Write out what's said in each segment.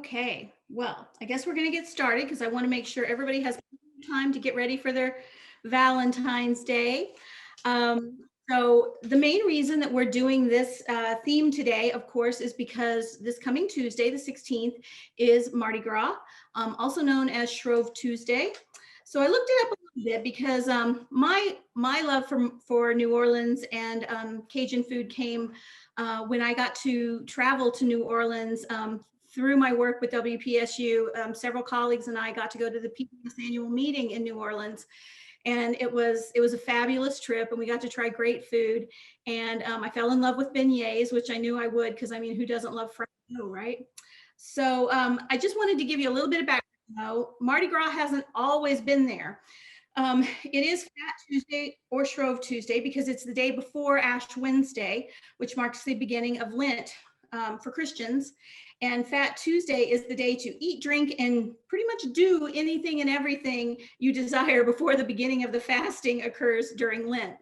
Okay, well, I guess we're going to get started because I want to make sure everybody has time to get ready for their Valentine's Day. So the main reason that we're doing this theme today, of course, is because this coming Tuesday, the 16th, is Mardi Gras, also known as Shrove Tuesday. So I looked it up a little bit because my love for New Orleans and Cajun food came when I got to travel to New Orleans through my work with WPSU. Several colleagues and I got to go to the PBS annual meeting in New Orleans. And it was a fabulous trip, and we got to try great food. And I fell in love with beignets, which I knew I would, because I mean, who doesn't love fried dough, right? So I just wanted to give you a little bit of background. Mardi Gras hasn't always been there. It is Fat Tuesday or Shrove Tuesday because it's the day before Ash Wednesday, which marks the beginning of Lent for Christians. And Fat Tuesday is the day to eat, drink, and pretty much do anything and everything you desire before the beginning of the fasting occurs during Lent.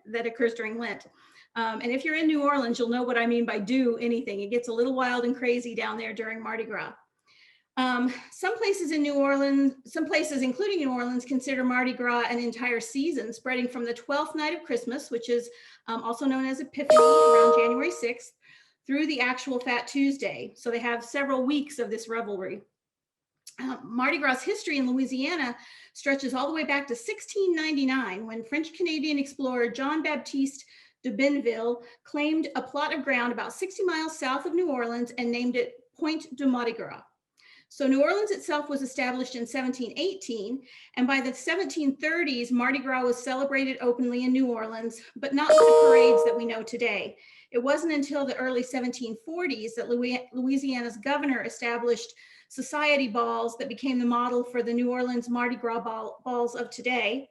And if you're in New Orleans, you'll know what I mean by do anything. It gets a little wild and crazy down there during Mardi Gras. Some places in New Orleans, some places including New Orleans, consider Mardi Gras an entire season spreading from the 12th night of Christmas, which is also known as Epiphany, around January 6th, through the actual Fat Tuesday. So they have several weeks of this revelry. Mardi Gras history in Louisiana stretches all the way back to 1699, when French-Canadian explorer Jean-Baptiste de Benneville claimed a plot of ground about 60 miles south of New Orleans and named it Pointe de Mardi Gras. So New Orleans itself was established in 1718, and by the 1730s, Mardi Gras was celebrated openly in New Orleans, but not with the parades that we know today. It wasn't until the early 1740s that Louisiana's governor established society balls that became the model for the New Orleans Mardi Gras balls of today.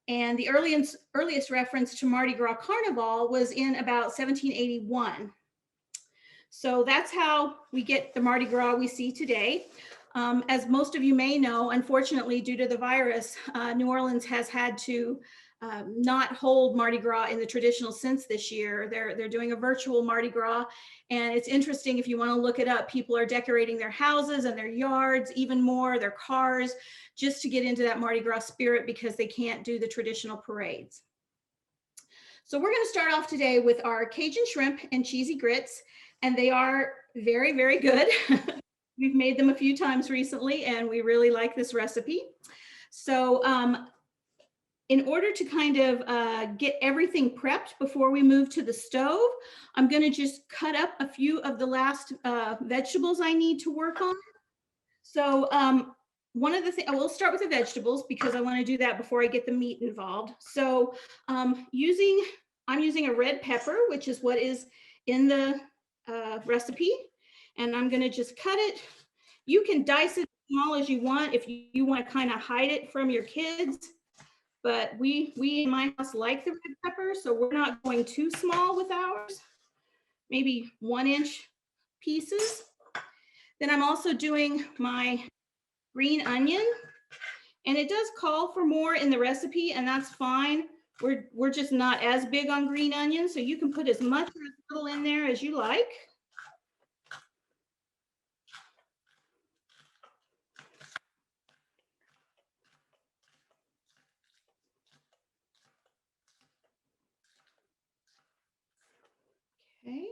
And the earliest reference to Mardi Gras Carnival was in about 1781. So that's how we get the Mardi Gras we see today. As most of you may know, unfortunately, due to the virus, New Orleans has had to not hold Mardi Gras in the traditional sense this year. They're doing a virtual Mardi Gras, and it's interesting if you want to look it up. People are decorating their houses and their yards, even more, their cars, just to get into that Mardi Gras spirit because they can't do the traditional parades. So we're going to start off today with our Cajun shrimp and cheesy grits, and they are very, very good. We've made them a few times recently, and we really like this recipe. So in order to kind of get everything prepped before we move to the stove, I'm going to just cut up a few of the last vegetables I need to work on. So one of the things, we'll start with the vegetables because I want to do that before I get the meat involved. So I'm using a red pepper, which is what is in the recipe, and I'm going to just cut it. You can dice it as small as you want if you want to kind of hide it from your kids. But we in my house like the red pepper, so we're not going too small with ours, maybe 1-inch pieces. Then I'm also doing my green onion, and it does call for more in the recipe, and that's fine. We're just not as big on green onions, so you can put as much or as little in there as you like. Okay.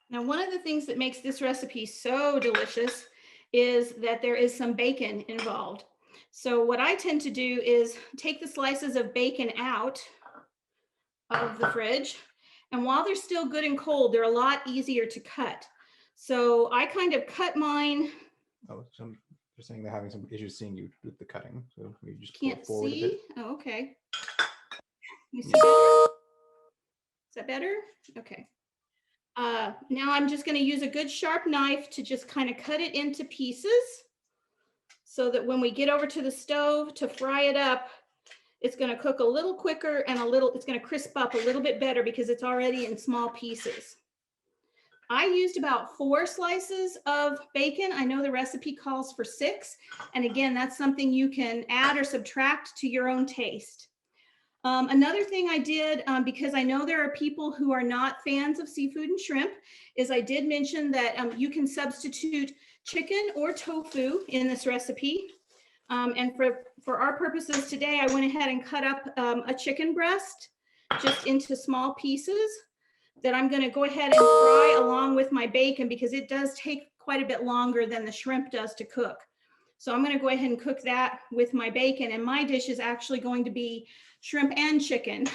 Now, one of the things that makes this recipe so delicious is that there is some bacon involved. So what I tend to do is take the slices of bacon out of the fridge, and while they're still good and cold, they're a lot easier to cut. So I kind of cut mine. Oh, so they're saying they're having some issues seeing you with the cutting. So you just can't forward see. A bit. Oh, okay. You see better? Is that better? Okay. Now I'm just going to use a good sharp knife to just kind of cut it into pieces so that when we get over to the stove to fry it up, it's going to cook a little quicker and it's going to crisp up a little bit better because it's already in small pieces. I used about 4 slices of bacon. I know the recipe calls for 6. And again, that's something you can add or subtract to your own taste. Another thing I did, because I know there are people who are not fans of seafood and shrimp, is I did mention that you can substitute chicken or tofu in this recipe. And for our purposes today, I went ahead and cut up a chicken breast just into small pieces that I'm going to go ahead and fry along with my bacon, because it does take quite a bit longer than the shrimp does to cook. So I'm going to go ahead and cook that with my bacon. And my dish is actually going to be shrimp and chicken,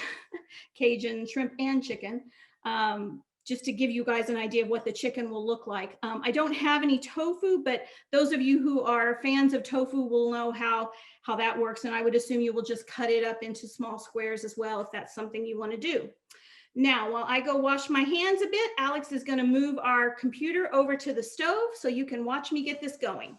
Cajun shrimp and chicken, just to give you guys an idea of what the chicken will look like. I don't have any tofu, but those of you who are fans of tofu will know how that works. And I would assume you will just cut it up into small squares as well, if that's something you want to do. Now, while I go wash my hands a bit, Alex is going to move our computer over to the stove so you can watch me get this going.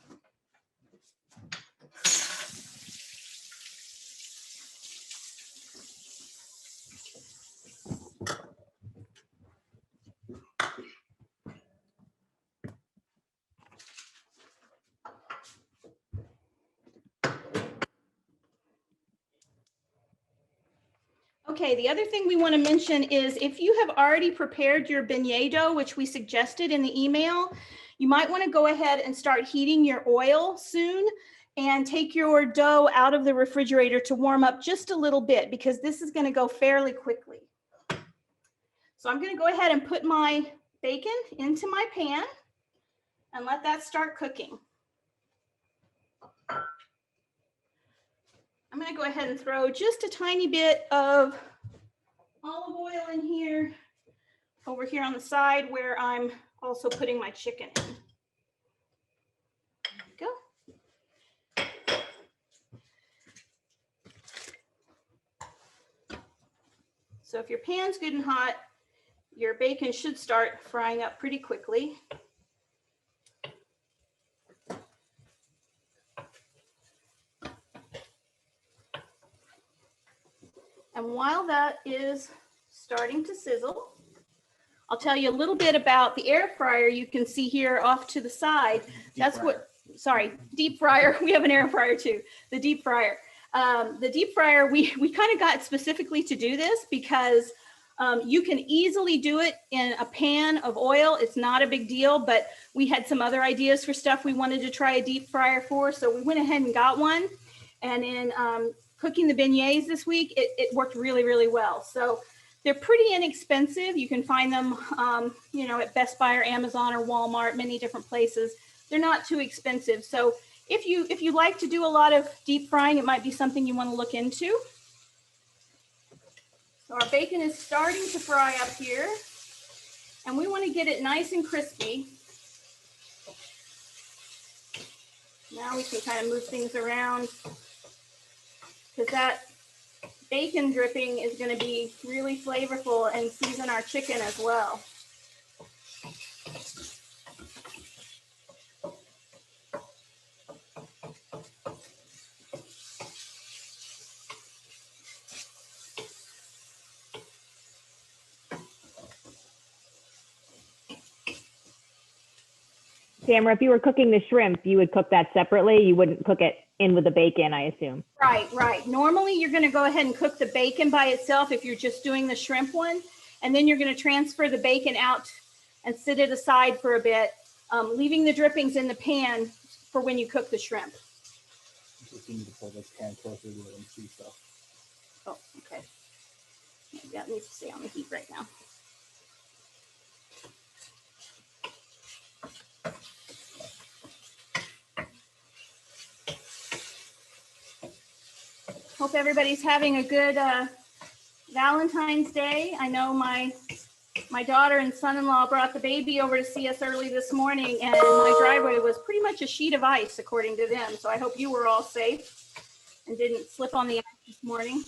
Okay, the other thing we want to mention is if you have already prepared your beignet dough, which we suggested in the email, you might want to go ahead and start heating your oil soon and take your dough out of the refrigerator to warm up just a little bit, because this is going to go fairly quickly. So I'm going to go ahead and put my bacon into my pan and let that start cooking. I'm going to go ahead and throw just a tiny bit of olive oil in here, over here on the side where I'm also putting my chicken in. There we go. So if your pan's good and hot, your bacon should start frying up pretty quickly. And while that is starting to sizzle, I'll tell you a little bit about the air fryer you can see here off to the side. That's what, sorry, deep fryer. We have an air fryer too, the deep fryer. The deep fryer, we kind of got specifically to do this because you can easily do it in a pan of oil. It's not a big deal, but we had some other ideas for stuff we wanted to try a deep fryer for. So we went ahead and got one. And in cooking the beignets this week, it worked really, really well. So they're pretty inexpensive. You can find them, you know, at Best Buy or Amazon or Walmart, many different places. They're not too expensive. So if you like to do a lot of deep frying, it might be something you want to look into. So our bacon is starting to fry up here, and we want to get it nice and crispy. Now we can kind of move things around, because that bacon dripping is going to be really flavorful and season our chicken as well. Tamra, if you were cooking the shrimp, you would cook that separately. You wouldn't cook it in with the bacon, I assume. Right, right. Normally, you're going to go ahead and cook the bacon by itself if you're just doing the shrimp one. And then you're going to transfer the bacon out and sit it aside for a bit, leaving the drippings in the pan for when you cook the shrimp. Just need to pull this pan closer to it and see stuff. Oh, okay. That needs to stay on the heat right now. Hope everybody's having a good Valentine's Day. I know my daughter and son-in-law brought the baby over to see us early this morning, and my driveway was pretty much a sheet of ice, according to them. So I hope you were all safe and didn't slip on the ice this morning.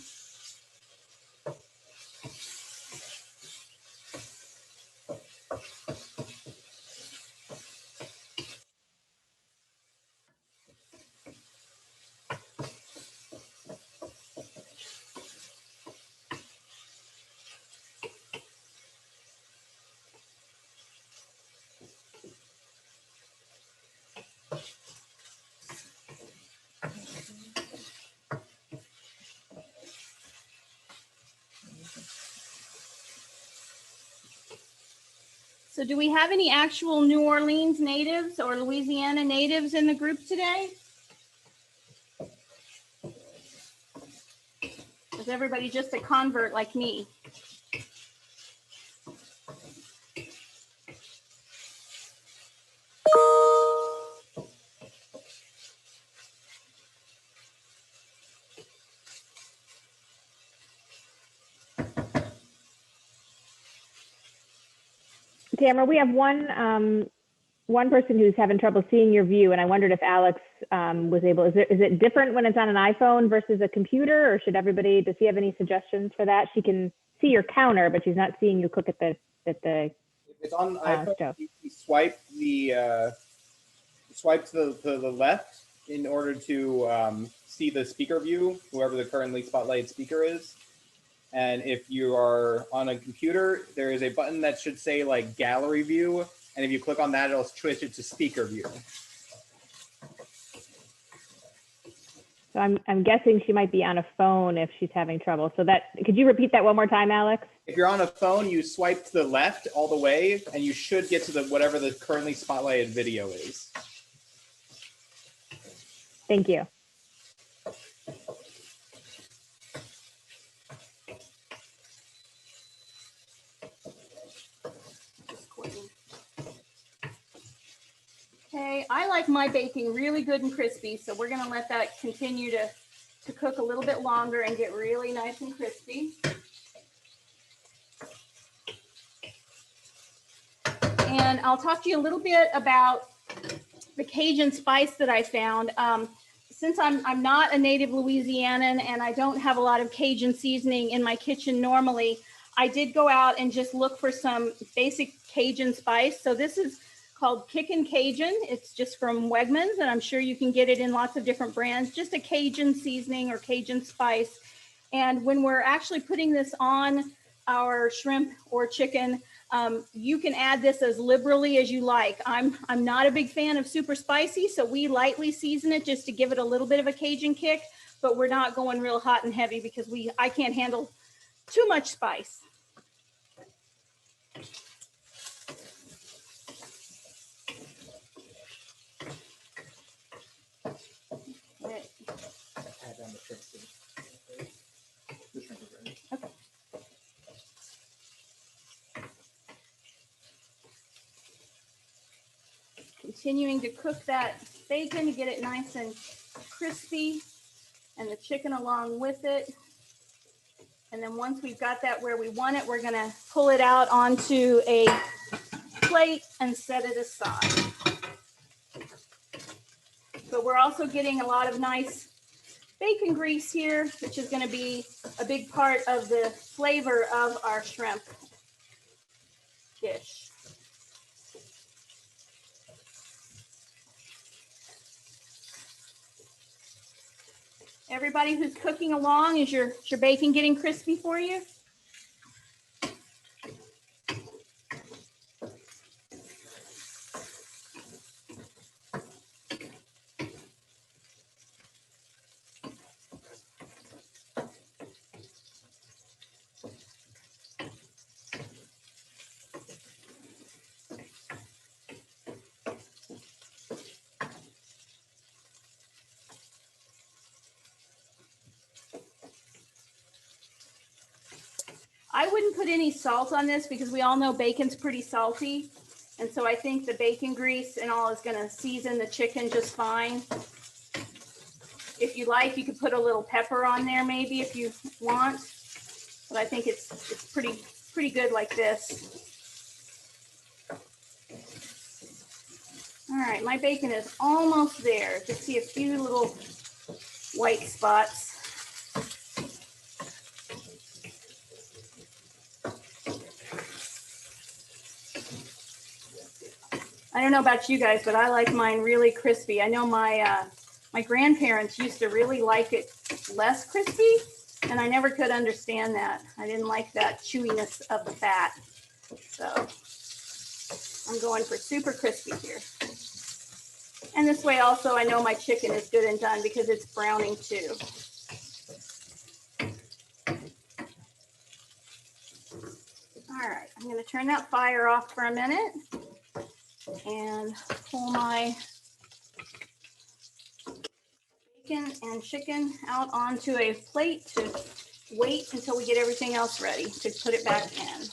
So do we have any actual New Orleans natives or Louisiana natives in the group today? Is everybody just a convert like me? Tamra, we have one person who's having trouble seeing your view, and I wondered if Alex was able. Is it different when it's on an iPhone versus a computer, or should everybody? Does he have any suggestions for that? She can see your counter, but she's not seeing you cook at the If it's on iPhone, stove. you swipe to the left in order to see the speaker view, whoever the currently spotlighted speaker is. And if you are on a computer, there is a button that should say like gallery view. And if you click on that, it'll switch it to speaker view. So I'm guessing she might be on a phone if she's having trouble. So could you repeat that one more time, Alex? If you're on a phone, you swipe to the left all the way, and you should get to whatever the currently spotlighted video is. Thank you. Okay, I like my baking really good and crispy, so we're gonna let that continue to cook a little bit longer and get really nice and crispy. And I'll talk to you a little bit about the Cajun spice that I found. Since I'm not a native Louisianan and I don't have a lot of Cajun seasoning in my kitchen normally, I did go out and just look for some basic Cajun spice. So this is called Kickin' Cajun. It's just from Wegmans, and I'm sure you can get it in lots of different brands, just a Cajun seasoning or Cajun spice. And when we're actually putting this on our shrimp or chicken, you can add this as liberally as you like. I'm not a big fan of super spicy, so we lightly season it just to give it a little bit of a Cajun kick, but we're not going real hot and heavy because I can't handle too much spice. Add down the shrimp too. The shrimp is ready. Okay. Continuing to cook that bacon to get it nice and crispy, and the chicken along with it. And then once we've got that where we want it, we're gonna pull it out onto a plate and set it aside. But we're also getting a lot of nice bacon grease here, which is gonna be a big part of the flavor of our shrimp dish. Everybody who's cooking along, is your bacon getting crispy for you? I wouldn't put any salt on this because we all know bacon's pretty salty. And so I think the bacon grease and all is going to season the chicken just fine. If you like, you could put a little pepper on there maybe if you want. But I think it's pretty good like this. All right, my bacon is almost there. Just see a few little white spots. I don't know about you guys, but I like mine really crispy. I know my grandparents used to really like it less crispy, and I never could understand that. I didn't like that chewiness of the fat. So I'm going for super crispy here. And this way also I know my chicken is good and done because it's browning too. All right, I'm going to turn that fire off for a minute and pull my bacon and chicken out onto a plate to wait until we get everything else ready to put it back in.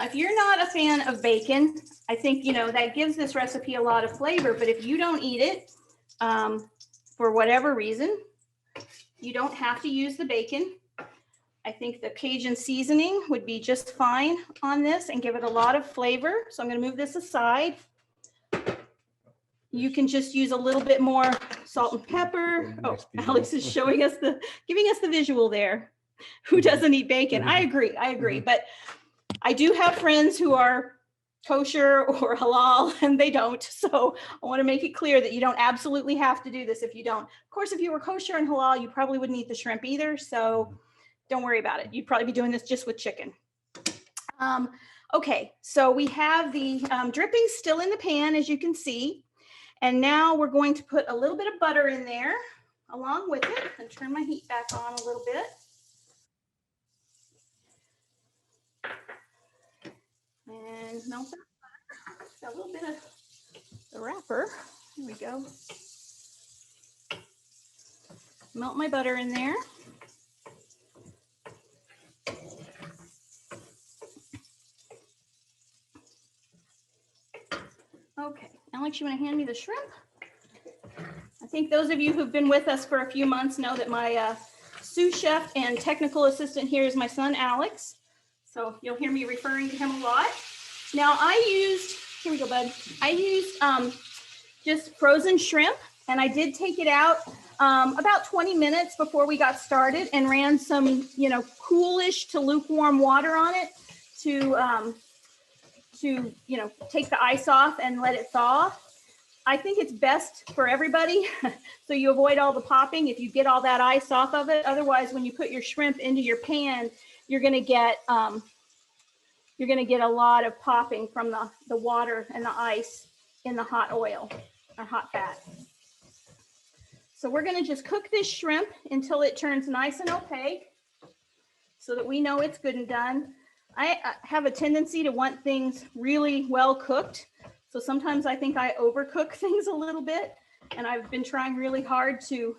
If you're not a fan of bacon, I think, that gives this recipe a lot of flavor, but if you don't eat it, for whatever reason, you don't have to use the bacon. I think the Cajun seasoning would be just fine on this and give it a lot of flavor. So I'm going to move this aside. You can just use a little bit more salt and pepper. Oh, Alex is giving us the visual there. Who doesn't eat bacon? I agree. But I do have friends who are kosher or halal and they don't. So I want to make it clear that you don't absolutely have to do this if you don't. Of course, if you were kosher and halal, you probably wouldn't eat the shrimp either. So don't worry about it. You'd probably be doing this just with chicken. Okay, so we have the dripping still in the pan, as you can see. And now we're going to put a little bit of butter in there along with it and turn my heat back on a little bit. And melt that butter. Got a little bit of the wrapper. Here we go. Melt my butter in there. Okay, Alex, you want to hand me the shrimp? I think those of you who've been with us for a few months know that my sous chef and technical assistant here is my son, Alex. So you'll hear me referring to him a lot. Now here we go, bud. I used just frozen shrimp, and I did take it out about 20 minutes before we got started and ran some, coolish to lukewarm water on it to take the ice off and let it thaw. I think it's best for everybody so you avoid all the popping if you get all that ice off of it. Otherwise, when you put your shrimp into your pan, you're going to get a lot of popping from the water and the ice in the hot oil or hot fat. So we're going to just cook this shrimp until it turns nice and opaque so that we know it's good and done. I have a tendency to want things really well cooked. So sometimes I think I overcook things a little bit, and I've been trying really hard to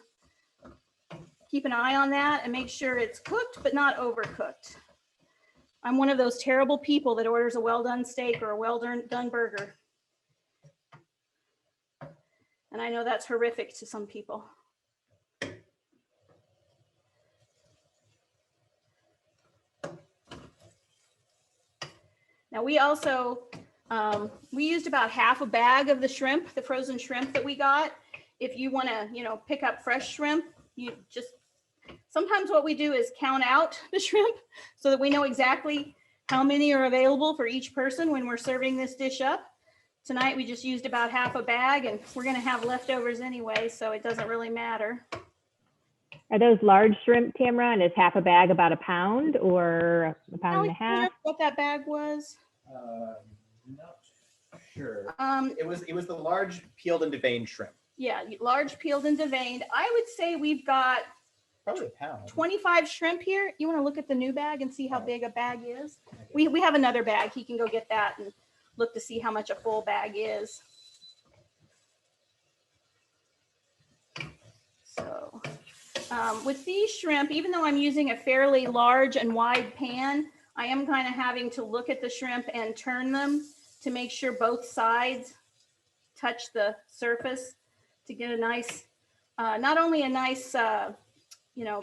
keep an eye on that and make sure it's cooked, but not overcooked. I'm one of those terrible people that orders a well-done steak or a well-done burger. And I know that's horrific to some people. Now we also, we used about half a bag of the shrimp, the frozen shrimp that we got. If you want to, pick up fresh shrimp, sometimes what we do is count out the shrimp so that we know exactly how many are available for each person when we're serving this dish up. Tonight, we just used about half a bag, and we're going to have leftovers anyway, so it doesn't really matter. Are those large shrimp, Tamra? And is half a bag about a pound or a pound and a half? What that bag was? Not sure. It was the large peeled and deveined shrimp. Yeah, large peeled and deveined. I would say we've got probably a pound. 25 shrimp here. You want to look at the new bag and see how big a bag is? We have another bag. He can go get that and look to see how much a full bag is. So with these shrimp, even though I'm using a fairly large and wide pan, I am kind of having to look at the shrimp and turn them to make sure both sides touch the surface to get a nice, not only a nice,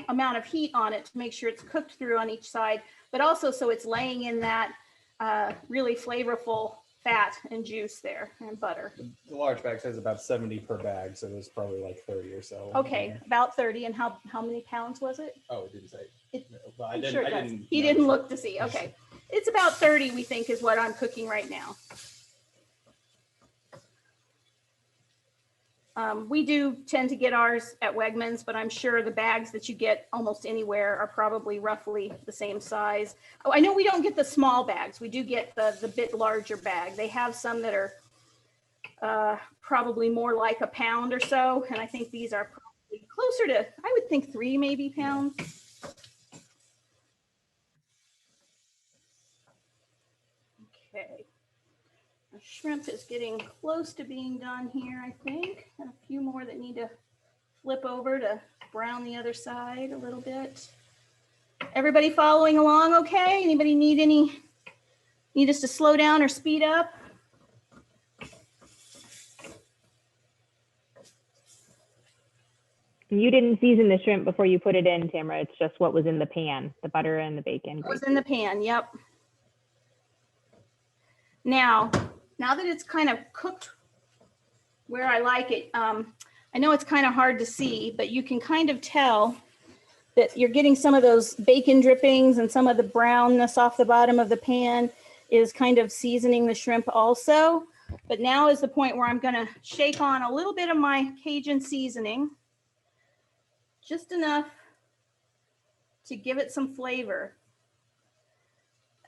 amount of heat on it to make sure it's cooked through on each side, but also so it's laying in that really flavorful fat and juice there and butter. The large bag says about 70 per bag, so there's probably like 30 or so. Okay, about 30. And how many pounds was it? Oh, it didn't say. Well, he didn't look to see. Okay, it's about 30, we think, is what I'm cooking right now. We do tend to get ours at Wegmans, but I'm sure the bags that you get almost anywhere are probably roughly the same size. Oh, I know we don't get the small bags. We do get the bit larger bag. They have some that are probably more like a pound or so. And I think these are probably closer to, I would think 3 maybe pounds. Okay. The shrimp is getting close to being done here, I think. And a few more that need to flip over to brown the other side a little bit. Everybody following along okay? Anybody need us to slow down or speed up? You didn't season the shrimp before you put it in, Tamra. It's just what was in the pan, the butter and the bacon. It was in the pan, yep. Now that it's kind of cooked where I like it, I know it's kind of hard to see, but you can kind of tell that you're getting some of those bacon drippings and some of the brownness off the bottom of the pan is kind of seasoning the shrimp also. But now is the point where I'm gonna shake on a little bit of my Cajun seasoning, just enough to give it some flavor.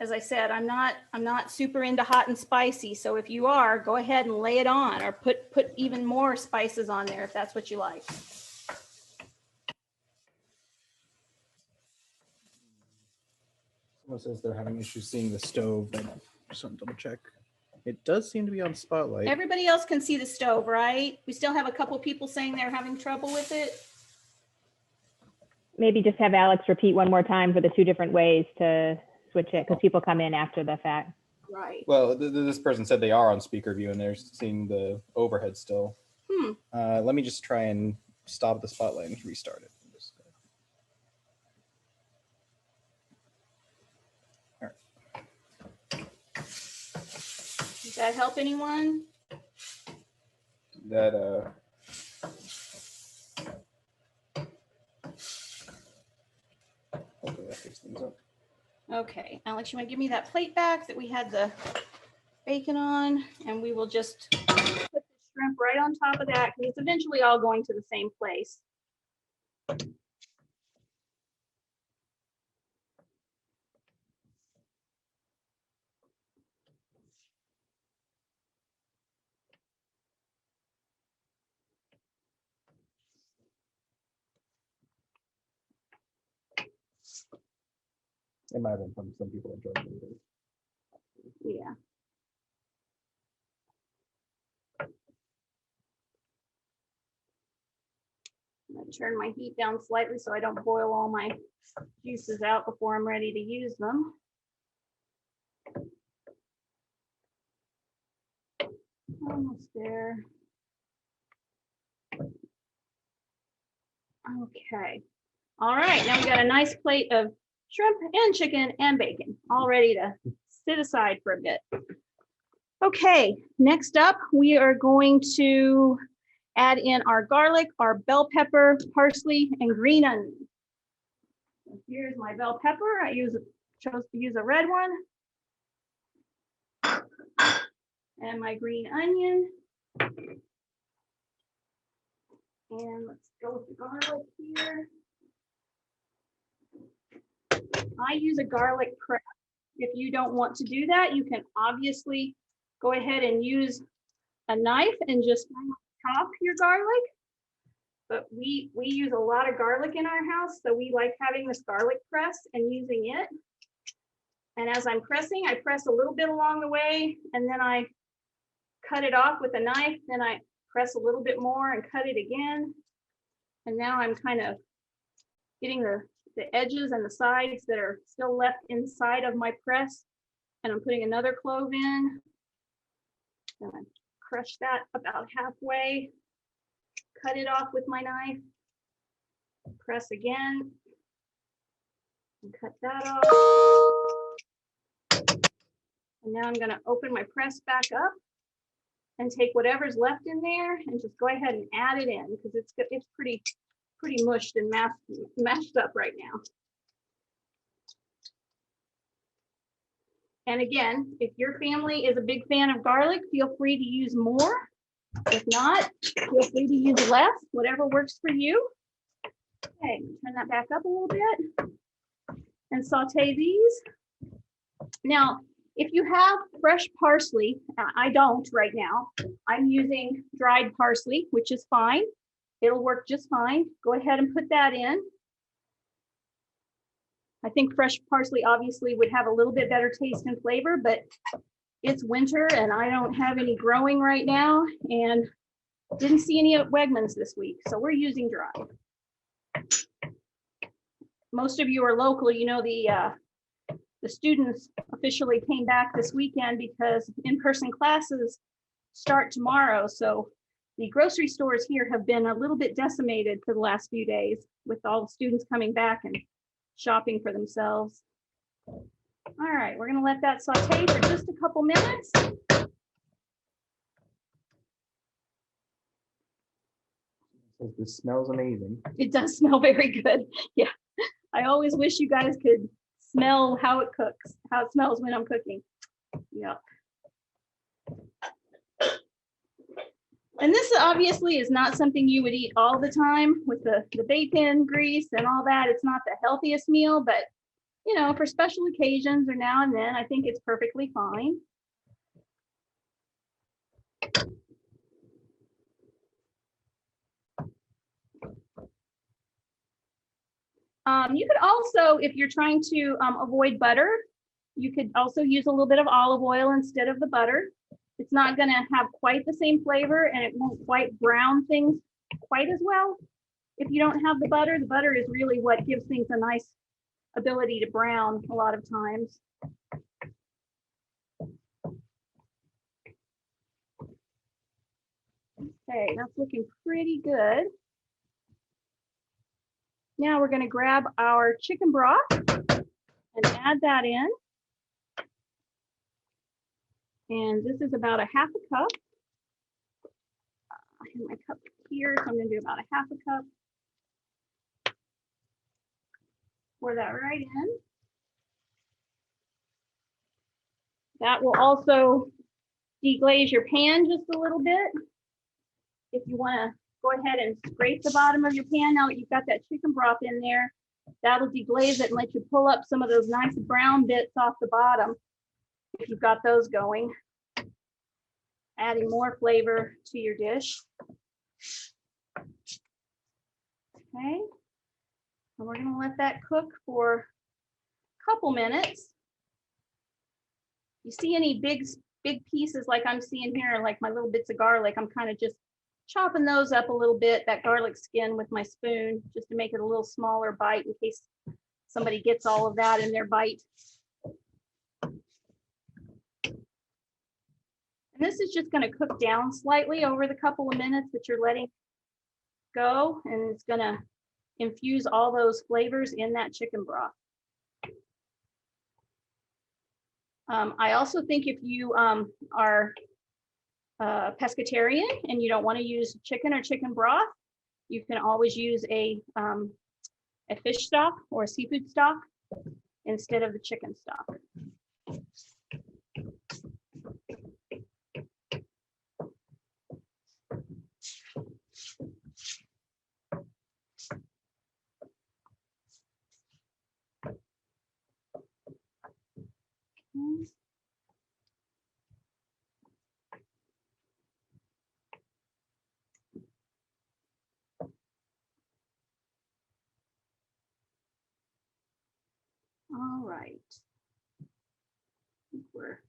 As I said, I'm not super into hot and spicy. So if you are, go ahead and lay it on, or put even more spices on there if that's what you like. Someone says they're having issues seeing the stove. I just want to double check. It does seem to be on spotlight. Everybody else can see the stove, right? We still have a couple people saying they're having trouble with it. Maybe just have Alex repeat one more time for the 2 different ways to switch it, because people come in after the fact. Right. Well, this person said they are on speaker view and they're seeing the overhead still. Let me just try and stop the spotlight and restart it. All right. Does that help anyone? That hopefully that fixes things up. Okay, Alex, you want to give me that plate back that we had the bacon on, and we will just put the shrimp right on top of that because it's eventually all going to the same place. It might have been from some people enjoying it. Yeah. I'm going to turn my heat down slightly so I don't boil all my juices out before I'm ready to use them. Almost there. Okay. All right, now we got a nice plate of shrimp and chicken and bacon, all ready to sit aside for a bit. Okay, next up, we are going to add in our garlic, our bell pepper, parsley, and green onion. So here's my bell pepper. I chose to use a red one. And my green onion. And let's go with the garlic here. I use a garlic press. If you don't want to do that, you can obviously go ahead and use a knife and just chop your garlic. But we use a lot of garlic in our house, so we like having this garlic press and using it. And as I'm pressing, I press a little bit along the way, and then I cut it off with a knife. Then I press a little bit more and cut it again. And now I'm kind of getting the edges and the sides that are still left inside of my press. And I'm putting another clove in. And I crush that about halfway. Cut it off with my knife. Press again. And cut that off. And now I'm going to open my press back up and take whatever's left in there and just go ahead and add it in because it's pretty mushed and mashed up right now. And again, if your family is a big fan of garlic, feel free to use more. If not, feel free to use less, whatever works for you. Okay, turn that back up a little bit and saute these. Now, If you have fresh parsley, I don't right now. I'm using dried parsley, which is fine. It'll work just fine. Go ahead and put that in. I think fresh parsley obviously would have a little bit better taste and flavor, but it's winter and I don't have any growing right now and didn't see any at Wegmans this week. So we're using dry. Most of you are local, you know, the students officially came back this weekend because in-person classes start tomorrow. So the grocery stores here have been a little bit decimated for the last few days with all the students coming back and shopping for themselves. All right, we're gonna let that saute for just a couple minutes. This smells amazing. It does smell very good. Yeah, I always wish you guys could smell how it cooks, how it smells when I'm cooking. Yeah. And this obviously is not something you would eat all the time with the bacon, grease, and all that. It's not the healthiest meal, but you know, for special occasions or now and then, I think it's perfectly fine. You could also, if you're trying to avoid butter, you could also use a little bit of olive oil instead of the butter. It's not going to have quite the same flavor and it won't quite brown things quite as well. If you don't have the butter is really what gives things a nice ability to brown a lot of times. Okay, that's looking pretty good. Now we're going to grab our chicken broth and add that in. And this is about a half a cup. I have my cup here, so I'm going to do about a half a cup. Pour that right in. That will also deglaze your pan just a little bit. If you want to go ahead and scrape the bottom of your pan now that you've got that chicken broth in there, that'll deglaze it and let you pull up some of those nice brown bits off the bottom if you've got those going. Adding more flavor to your dish. Okay, and we're going to let that cook for a couple minutes. You see any big pieces like I'm seeing here, like my little bits of garlic, I'm kind of just chopping those up a little bit, that garlic skin with my spoon, just to make it a little smaller bite in case somebody gets all of that in their bite. And this is just going to cook down slightly over the couple of minutes that you're letting go, and it's going to infuse all those flavors in that chicken broth. I also think if you are pescatarian and you don't want to use chicken or chicken broth, you can always use a fish stock or a seafood stock instead of the chicken stock. All right. We're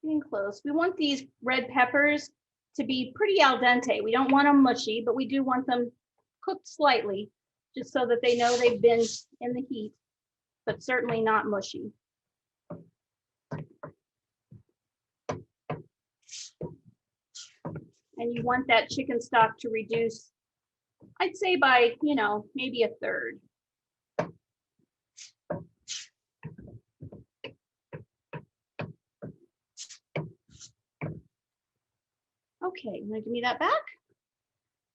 getting close. We want these red peppers to be pretty al dente. We don't want them mushy, but we do want them cooked slightly, just so that they know they've been in the heat, but certainly not mushy. And you want that chicken stock to reduce, I'd say by, you know, maybe a third. Okay, I'm gonna give me that back.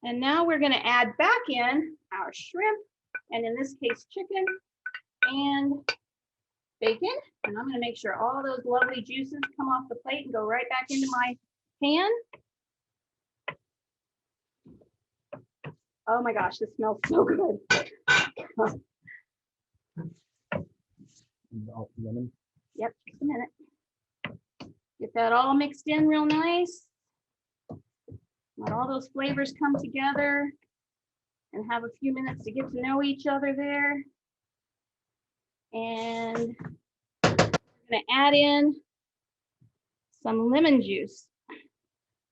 And now we're gonna add back in our shrimp, and in this case, chicken and bacon. And I'm gonna make sure all those lovely juices come off the plate and go right back into my pan. Oh my gosh, this smells so good. Lemon. Yep, just a minute. Get that all mixed in real nice. Let all those flavors come together and have a few minutes to get to know each other there. And I'm gonna add in some lemon juice.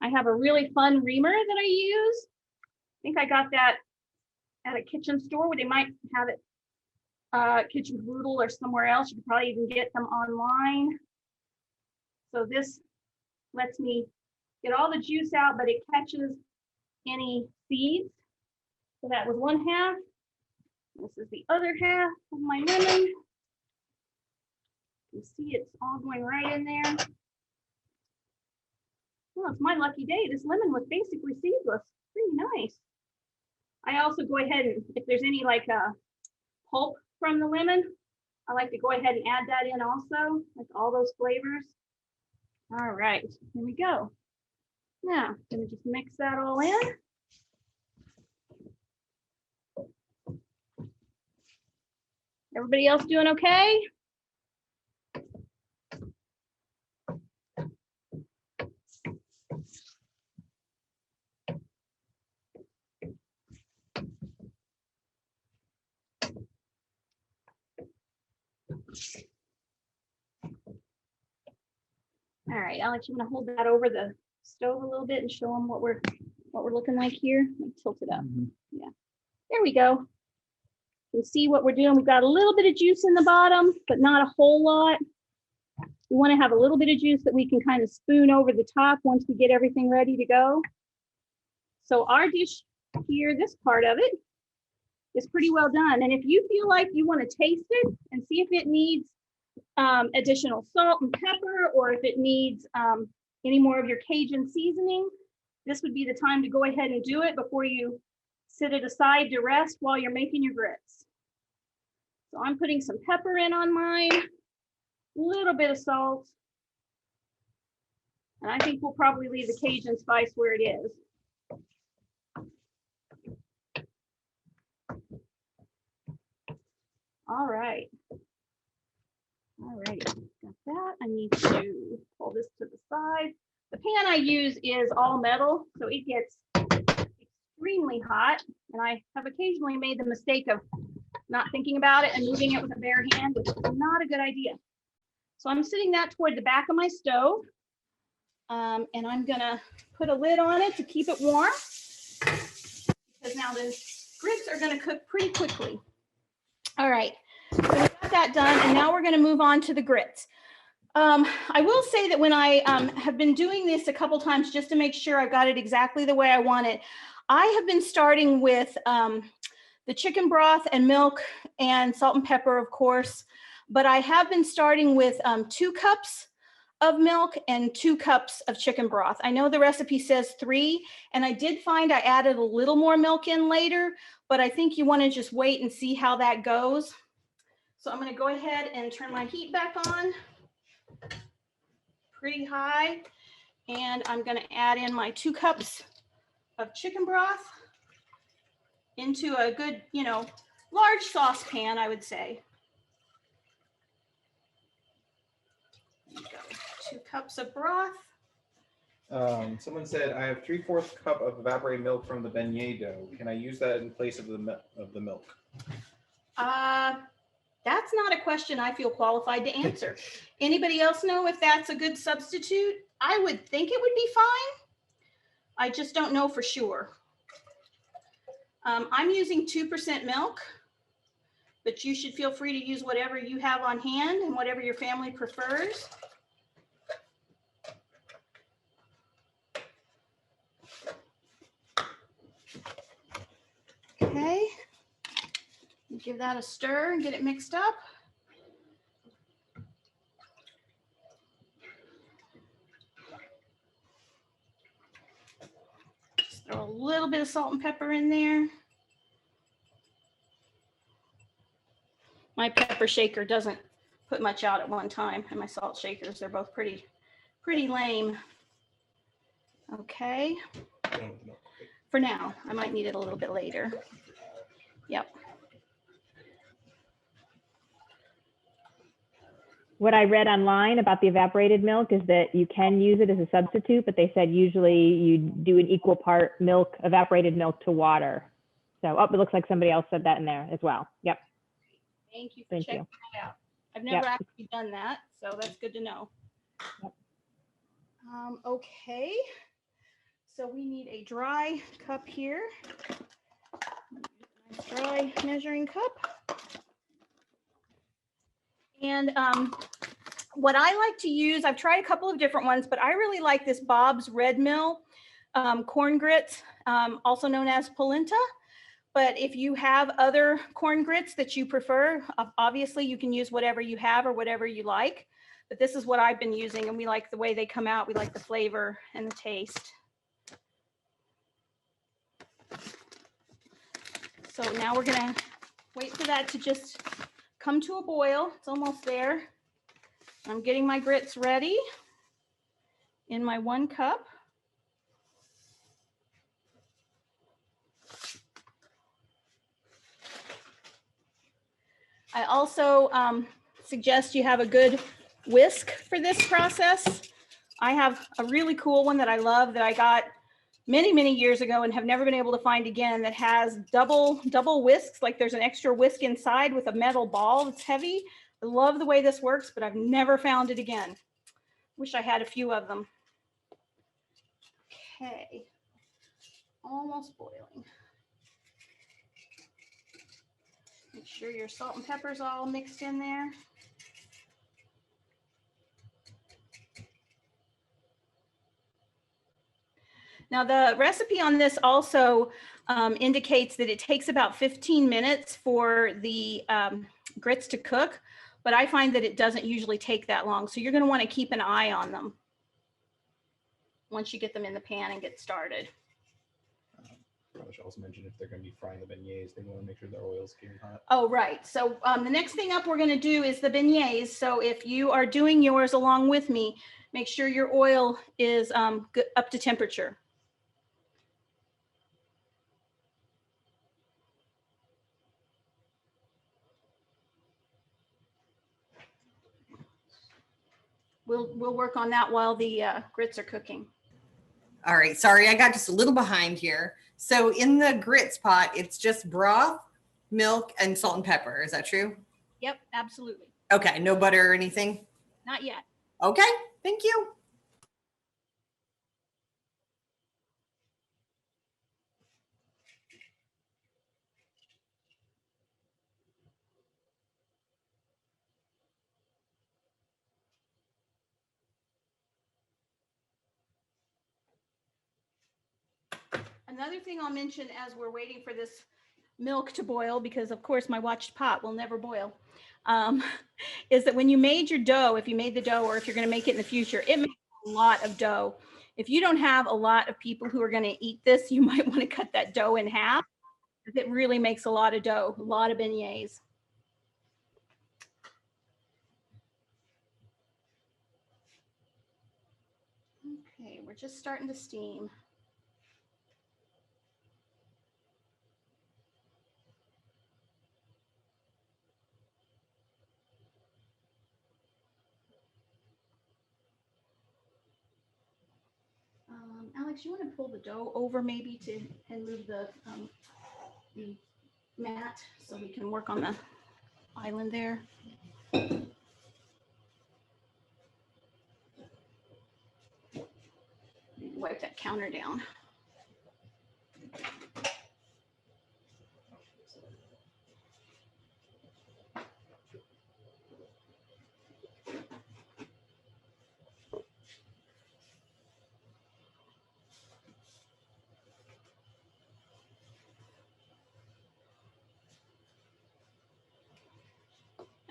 I have a really fun reamer that I use. I think I got that at a kitchen store where they might have it Kitchen Caboodle or somewhere else. You could probably even get them online. So this lets me get all the juice out, but it catches any seeds. So that was one half. This is the other half of my lemon. You see it's all going right in there. Well, it's my lucky day. This lemon was basically seedless. Pretty nice. I also go ahead and if there's any like pulp from the lemon, I like to go ahead and add that in also, like all those flavors. All right, here we go. Now, I'm gonna just mix that all in. Everybody else doing okay? All right, Alex, you want to hold that over the stove a little bit and show them what we're looking like here? Let me tilt it up. Yeah, there we go. You can see what we're doing. We've got a little bit of juice in the bottom, but not a whole lot. We want to have a little bit of juice that we can kind of spoon over the top once we get everything ready to go. So our dish here, this part of it, is pretty well done. And if you feel like you want to taste it and see if it needs additional salt and pepper, or if it needs any more of your Cajun seasoning, this would be the time to go ahead and do it before you sit it aside to rest while you're making your grits. So I'm putting some pepper in on mine, a little bit of salt, and I think we'll probably leave the Cajun spice where it is. All right. All right, got that. I need to pull this to the side. The pan I use is all metal, so it gets extremely hot. And I have occasionally made the mistake of not thinking about it and moving it with a bare hand, which is not a good idea. So I'm sitting that toward the back of my stove. And I'm gonna put a lid on it to keep it warm, because now the grits are gonna cook pretty quickly. All right. So we got that done, and now we're going to move on to the grits. I will say that when I have been doing this a couple times just to make sure I've got it exactly the way I want it, I have been starting with the chicken broth and milk and salt and pepper, of course, but I have been starting with 2 cups of milk and 2 cups of chicken broth. I know the recipe says 3, and I did find I added a little more milk in later, but I think you want to just wait and see how that goes. So I'm going to go ahead and turn my heat back on pretty high. And I'm going to add in my 2 cups of chicken broth into a good, large saucepan, I would say. There you go. 2 cups of broth. Someone said, I have 3/4 cup of evaporated milk from the beignet dough. Can I use that in place of the milk? That's not a question I feel qualified to answer. Anybody else know if that's a good substitute? I would think it would be fine. I just don't know for sure. I'm using 2% milk, but you should feel free to use whatever you have on hand and whatever your family prefers. Okay. Give that a stir and get it mixed up. Just throw a little bit of salt and pepper in there. My pepper shaker doesn't put much out at one time, and my salt shakers, they're both pretty lame. Okay. For now, I might need it a little bit later. Yep. what I read online about the evaporated milk is that you can use it as a substitute, but they said usually you do an equal part milk, evaporated milk to water. So, oh, it looks like somebody else said that in there as well. Yep. Thank you for Thank checking you. that out. I've never Yep. actually done that, so that's good to know. Yep. Okay, so we need a dry cup here. Nice dry measuring cup. And what I like to use, I've tried a couple of different ones, but I really like this Bob's Red Mill corn grits, also known as polenta. But if you have other corn grits that you prefer, obviously you can use whatever you have or whatever you like. But this is what I've been using, and we like the way they come out. We like the flavor and the taste. So now we're gonna wait for that to just come to a boil. It's almost there. I'm getting my grits ready in my 1 cup. I also suggest you have a good whisk for this process. I have a really cool one that I love that I got many, many years ago and have never been able to find again, that has double whisks. Like there's an extra whisk inside with a metal ball that's heavy. I love the way this works, but I've never found it again. Wish I had a few of them. Okay, almost boiling. Make sure your salt and pepper's all mixed in there. Now the recipe on this also indicates that it takes about 15 minutes for the grits to cook, but I find that it doesn't usually take that long. So you're going to want to keep an eye on them once you get them in the pan and get started. Probably should also mention if they're going to be frying the beignets, they want to make sure their oil's getting hot. Oh, right. So the next thing up we're going to do is the beignets. So if you are doing yours along with me, make sure your oil is up to temperature. We'll work on that while the grits are cooking. All right, sorry, I got just a little behind here. So in the grits pot, it's just broth, milk, and salt and pepper. Is that true? Yep, absolutely. Okay, no butter or anything? Not yet. Okay, thank you. Another thing I'll mention as we're waiting for this milk to boil, because of course my watched pot will never boil, is that when you made your dough, if you made the dough or if you're going to make it in the future, it makes a lot of dough. If you don't have a lot of people who are going to eat this, you might want to cut that dough in half. It really makes a lot of dough, a lot of beignets. Okay, we're just starting to steam. Alex, you want to pull the dough over maybe and move the mat so we can work on the island there. Wipe that counter down.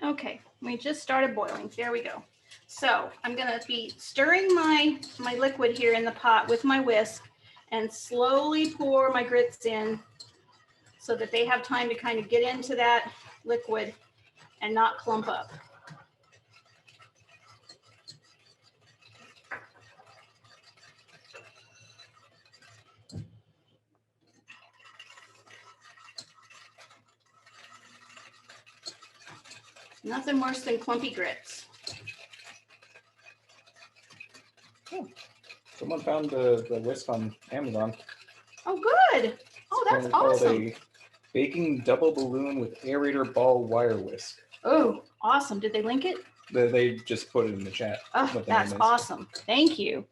Okay, we just started boiling. There we go. So I'm going to be stirring my liquid here in the pot with my whisk and slowly pour my grits in so that they have time to kind of get into that liquid and not clump up. Nothing worse than clumpy grits. found the whisk on Amazon. Oh, good. Oh, that's It's called awesome. a baking double balloon with aerator ball wire whisk. Oh, awesome. Did they link it? They just put it in the chat. Oh, what the that's name is. awesome. Thank you.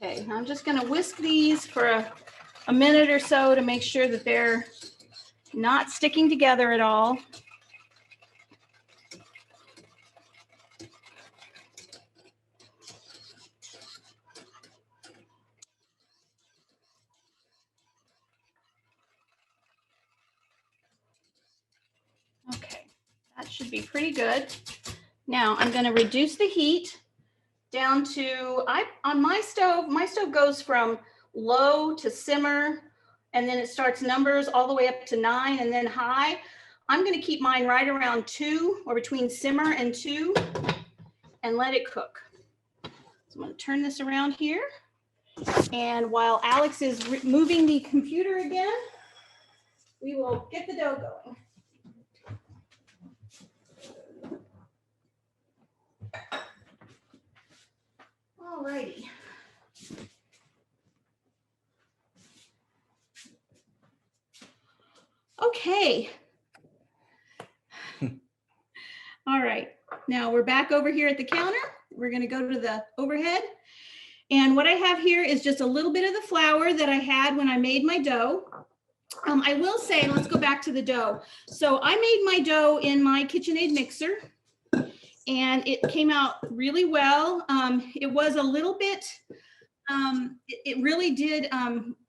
Okay, I'm just going to whisk these for a minute or so to make sure that they're not sticking together at all. Okay, that should be pretty good. Now I'm going to reduce the heat down to, on my stove goes from low to simmer, and then it starts numbers all the way up to 9 and then high. I'm going to keep mine right around 2 or between simmer and 2 and let it cook. So I'm going to turn this around here. And while Alex is moving the computer again, we will get the dough going. All righty. Okay. All right. Now we're back over here at the counter. We're going to go to the overhead. And what I have here is just a little bit of the flour that I had when I made my dough. I will say, let's go back to the dough. So I made my dough in my KitchenAid mixer, and it came out really well. It was a little bit, it really did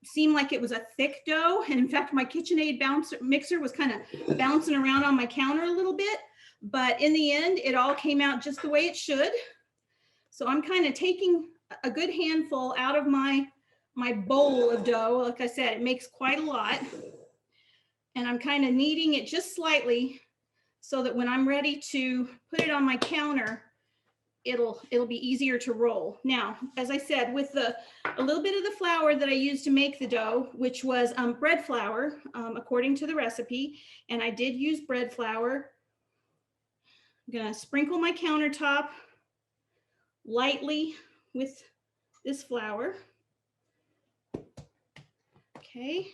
seem like it was a thick dough. And in fact, my KitchenAid mixer was kind of bouncing around on my counter a little bit. But in the end, it all came out just the way it should. So I'm kind of taking a good handful out of my bowl of dough. Like I said, it makes quite a lot. And I'm kind of kneading it just slightly so that when I'm ready to put it on my counter, it'll be easier to roll. Now, as I said, with a little bit of the flour that I used to make the dough, which was bread flour, according to the recipe, and I did use bread flour. I'm gonna sprinkle my countertop lightly with this flour. Okay.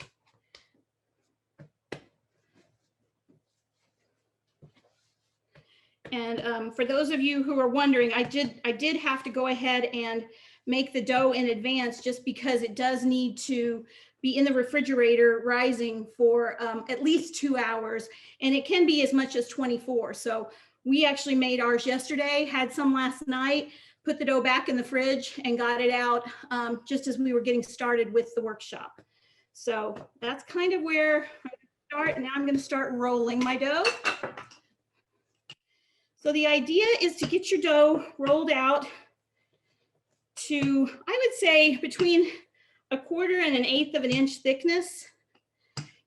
And for those of you who are wondering, I did have to go ahead and make the dough in advance just because it does need to be in the refrigerator rising for at least 2 hours, and it can be as much as 24. So we actually made ours yesterday, had some last night, put the dough back in the fridge and got it out just as we were getting started with the workshop. So that's kind of where I start. Now I'm going to start rolling my dough. So the idea is to get your dough rolled out to, I would say, between 1/4 and 1/8 of an inch thickness.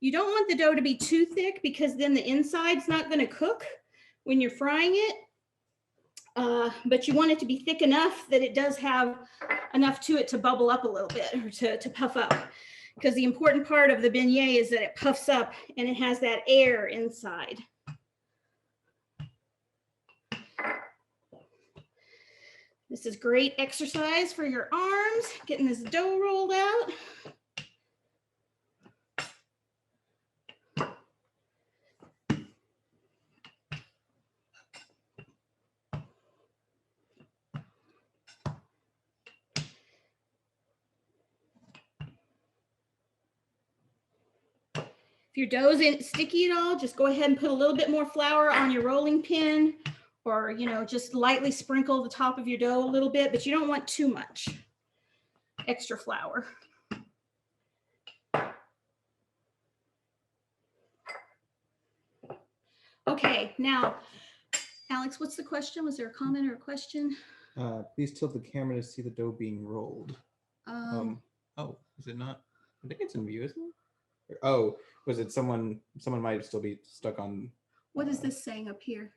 You don't want the dough to be too thick because then the inside's not going to cook when you're frying it. But you want it to be thick enough that it does have enough to it to bubble up a little bit or to puff up. Because the important part of the beignet is that it puffs up and it has that air inside. This is great exercise for your arms, getting this dough rolled out. If your dough's sticky at all, just go ahead and put a little bit more flour on your rolling pin, or, you know, just lightly sprinkle the top of your dough a little bit, but you don't want too much extra flour. Okay, now, Alex, what's the question? Was there a comment or a question? Please tilt the camera to see the dough being rolled. Oh, is it not? I think it's in view, isn't it? Oh, was it someone might still be stuck on? What is this saying up here?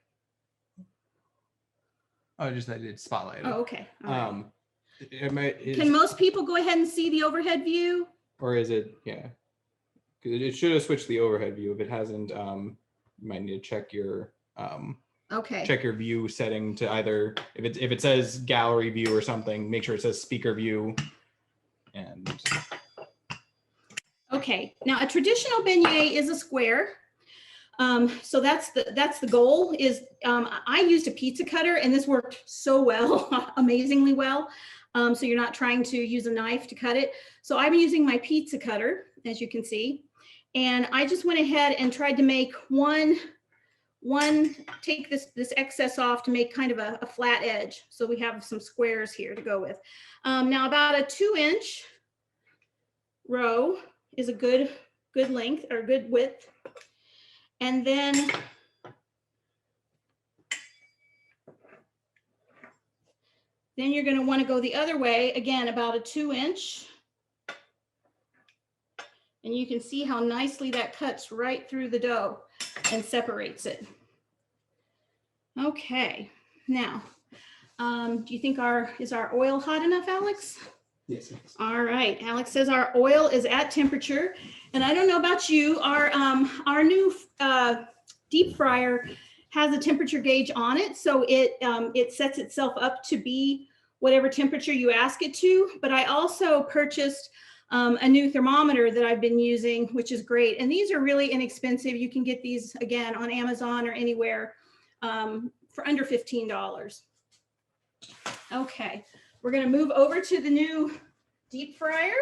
Oh, just that it's spotlighted. Oh, okay. All right. Can most people go ahead and see the overhead view? Or is it, yeah. It should have switched the overhead view. If it hasn't, you might need to check your Okay. check your view setting to either, if it says gallery view or something, make sure it says speaker view. And Okay, now a traditional beignet is a square. So that's the goal is, I used a pizza cutter and this worked so well, amazingly well. So you're not trying to use a knife to cut it. So I'm using my pizza cutter, as you can see. And I just went ahead and tried to make take this excess off to make kind of a flat edge. So we have some squares here to go with. Now about a 2-inch row is a good length or good width. And then you're going to want to go the other way, again, about a 2-inch. And you can see how nicely that cuts right through the dough and separates it. Okay, now, do you think is our oil hot enough, Alex? yes. All right, Alex says our oil is at temperature. And I don't know about you, our new deep fryer has a temperature gauge on it. So it sets itself up to be whatever temperature you ask it to. But I also purchased a new thermometer that I've been using, which is great. And these are really inexpensive. You can get these, again, on Amazon or anywhere for under $15. Okay, we're gonna move over to the new deep fryer.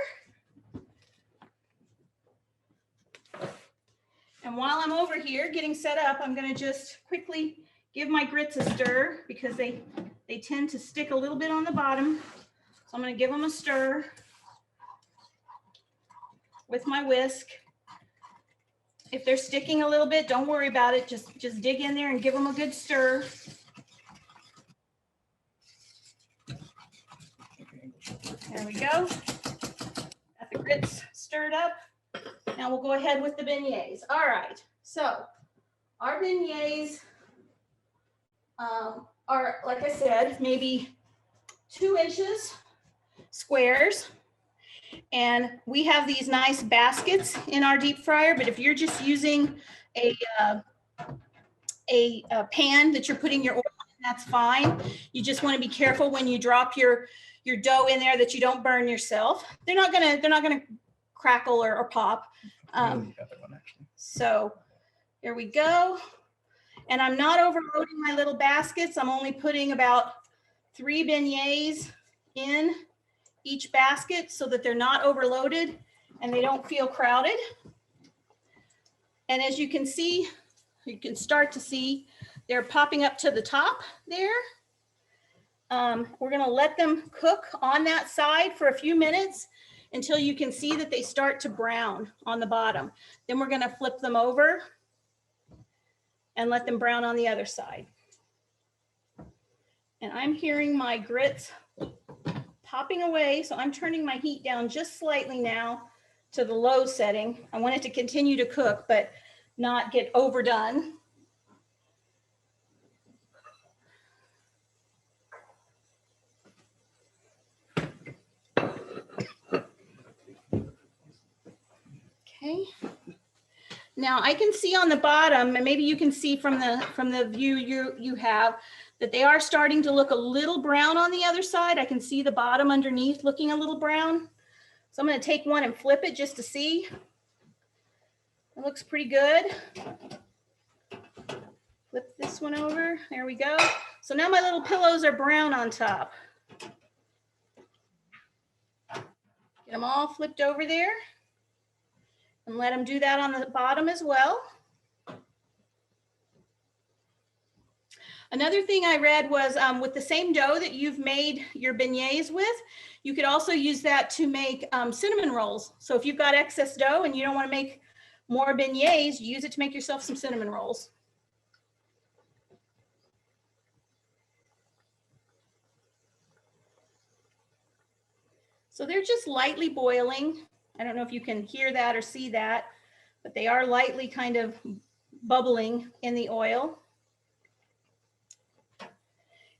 And while I'm over here getting set up, I'm gonna just quickly give my grits a stir because they tend to stick a little bit on the bottom. So I'm gonna give them a stir with my whisk. If they're sticking a little bit, don't worry about it. Just dig in there and give them a good stir. There we go. Got the grits stirred up. Now we'll go ahead with the beignets. All right, so our beignets are, like I said, maybe 2 inches squares. And we have these nice baskets in our deep fryer, but if you're just using a pan that you're putting your oil in, that's fine. You just want to be careful when you drop your dough in there that you don't burn yourself. They're not gonna crackle or pop. So there we go. And I'm not overloading my little baskets. I'm only putting about 3 beignets in each basket so that they're not overloaded and they don't feel crowded. And as you can see, you can start to see they're popping up to the top there. We're gonna let them cook on that side for a few minutes until you can see that they start to brown on the bottom. Then we're gonna flip them over and let them brown on the other side. And I'm hearing my grits popping away, so I'm turning my heat down just slightly now to the low setting. I want it to continue to cook, but not get overdone. Okay. Now I can see on the bottom, and maybe you can see from the view you have, that they are starting to look a little brown on the other side. I can see the bottom underneath looking a little brown. So I'm going to take one and flip it just to see. It looks pretty good. Flip this one over. There we go. So now my little pillows are brown on top. Get them all flipped over there. And let them do that on the bottom as well. Another thing I read was with the same dough that you've made your beignets with, you could also use that to make cinnamon rolls. So if you've got excess dough and you don't want to make more beignets, use it to make yourself some cinnamon rolls. So they're just lightly boiling. I don't know if you can hear that or see that, but they are lightly kind of bubbling in the oil.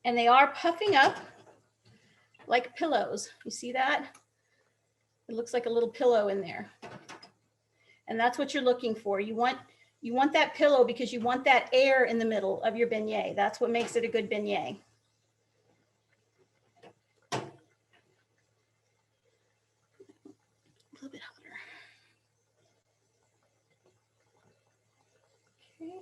And they are puffing up like pillows. You see that? It looks like a little pillow in there. And that's what you're looking for. You want You want that pillow because you want that air in the middle of your beignet. That's what makes it a good beignet. A little bit hotter. Okay.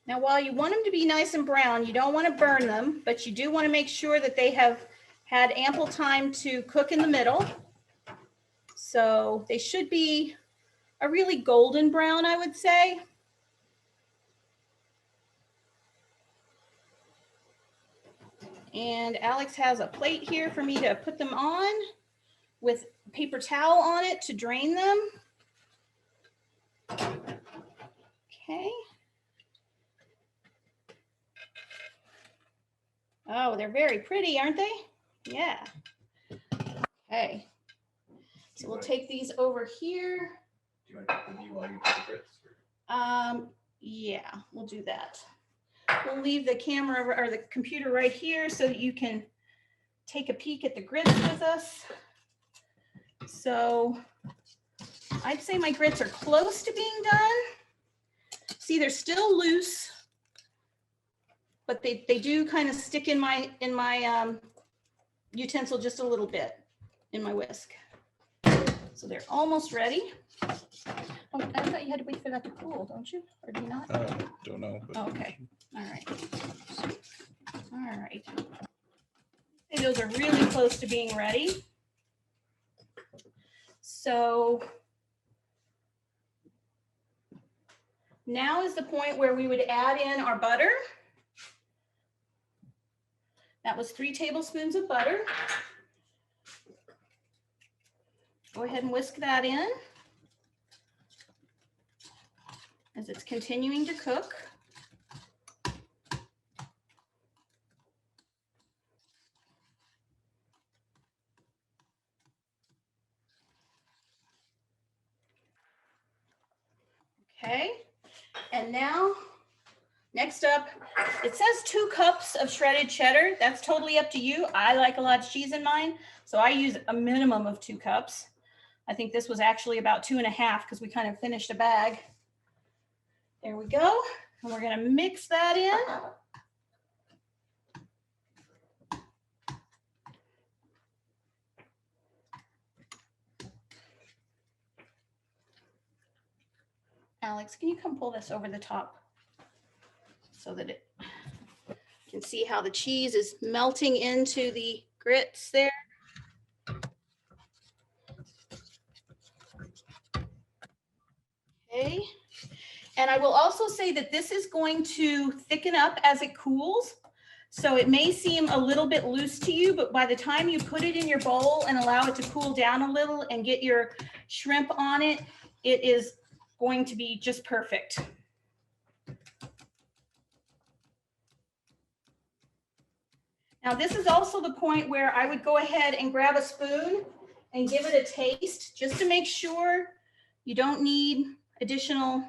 Now, while you want them to be nice and brown, you don't want to burn them, but you do want to make sure that they have had ample time to cook in the middle. So they should be a really golden brown, I would say. And Alex has a plate here for me to put them on with a paper towel on it to drain them. Okay. Oh, they're very pretty, aren't they? Yeah. Okay. So we'll take these over here. Do you want to take the view while you do the grits? Yeah, we'll do that. We'll leave the camera or the computer right here so that you can take a peek at the grits with us. So I'd say my grits are close to being done. See, they're still loose, but they do kind of stick in my utensil just a little bit in my whisk. So they're almost ready. Oh, I thought you had to wait for that to cool, don't you? Or do you not? Don't know. But... Oh, okay. All right. All right. Okay, those are really close to being ready. So now is the point where we would add in our butter. That was 3 tablespoons of butter. Go ahead and whisk that in as it's continuing to cook. Okay, and now next up, it says 2 cups of shredded cheddar. That's totally up to you. I like a lot of cheese in mine, so I use a minimum of 2 cups. I think this was actually about 2.5 because we kind of finished a bag. There we go. And we're going to mix that in. Alex, can you come pull this over the top so that it you can see how the cheese is melting into the grits there? Okay. And I will also say that this is going to thicken up as it cools. So it may seem a little bit loose to you, but by the time you put it in your bowl and allow it to cool down a little and get your shrimp on it, it is going to be just perfect. Now this is also the point where I would go ahead and grab a spoon and give it a taste just to make sure you don't need additional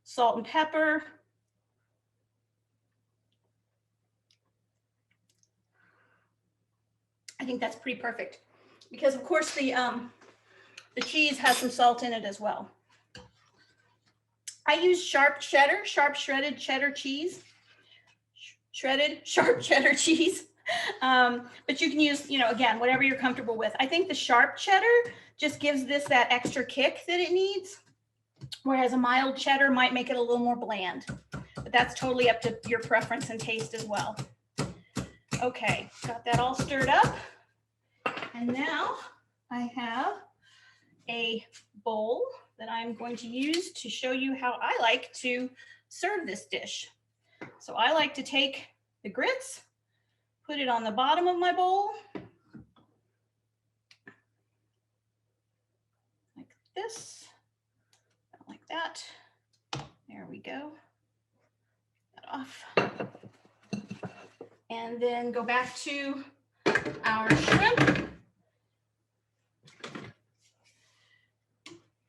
salt and pepper. I think that's pretty perfect because of course the cheese has some salt in it as well. I use sharp shredded cheddar cheese, sharp cheddar cheese. But you can use, again, whatever you're comfortable with. I think the sharp cheddar just gives this that extra kick that it needs, whereas a mild cheddar might make it a little more bland. But that's totally up to your preference and taste as well. Okay, got that all stirred up. And now I have a bowl that I'm going to use to show you how I like to serve this dish. So I like to take the grits, put it on the bottom of my bowl, like this, like that. There we go. Get that off. And then go back to our shrimp.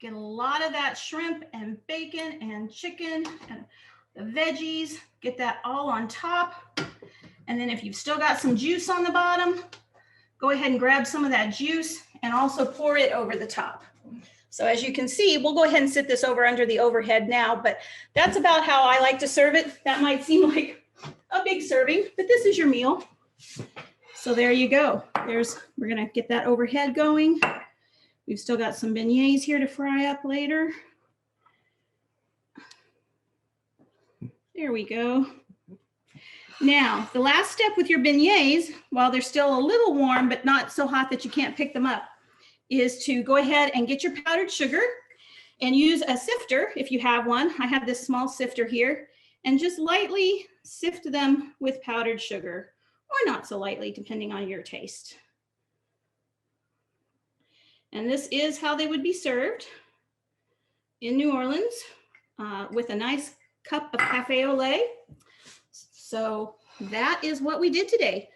Get a lot of that shrimp and bacon and chicken and the veggies. Get that all on top. And then if you've still got some juice on the bottom, go ahead and grab some of that juice and also pour it over the top. So as you can see, we'll go ahead and sit this over under the overhead now, but that's about how I like to serve it. That might seem like a big serving, but this is your meal. So there you go. We're gonna get that overhead going. We've still got some beignets here to fry up later. There we go. Now, the last step with your beignets, while they're still a little warm, but not so hot that you can't pick them up, is to go ahead and get your powdered sugar and use a sifter if you have one. I have this small sifter here, and just lightly sift them with powdered sugar, or not so lightly, depending on your taste. And this is how they would be served in New Orleans with a nice cup of cafe au lait. So that is what we did today.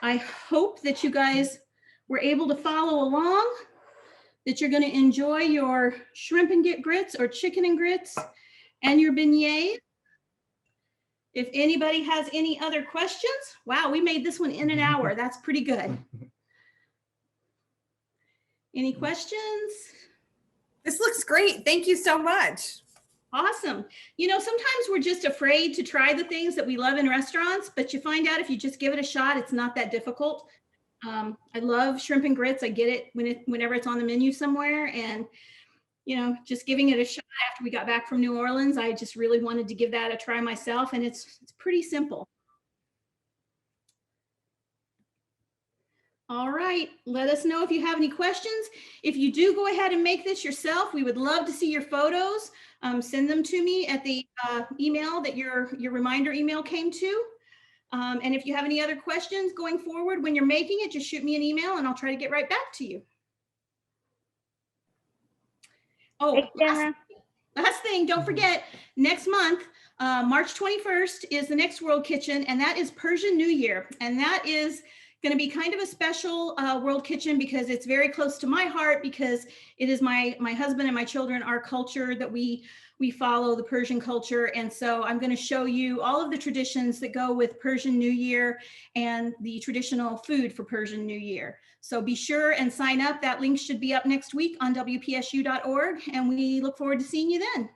I hope that you guys were able to follow along, that you're going to enjoy your shrimp and grits or chicken and grits and your beignet. If anybody has any other questions, wow, we made this one in an hour. That's pretty good. Any questions? This looks great. Thank you so much. Awesome. You know, sometimes we're just afraid to try the things that we love in restaurants, but you find out if you just give it a shot, it's not that difficult. I love shrimp and grits. I get it whenever it's on the menu somewhere. And, you know, just giving it a shot after we got back from New Orleans, I just really wanted to give that a try myself. And it's pretty simple. All right, let us know if you have any questions. If you do go ahead and make this yourself, we would love to see your photos. Send them to me at the email that your reminder email came to. And if you have any other questions going forward when you're making it, just shoot me an email and I'll try to get right back to you. Oh, last thing, don't forget, next month, March 21st is the next World Kitchen, and that is Persian New Year. And that is going to be kind of a special World Kitchen because it's very close to my heart, because it is my husband and my children, our culture that we follow, the Persian culture. And so I'm going to show you all of the traditions that go with Persian New Year and the traditional food for Persian New Year. So be sure and sign up. That link should be up next week on WPSU.org, and we look forward to seeing you then.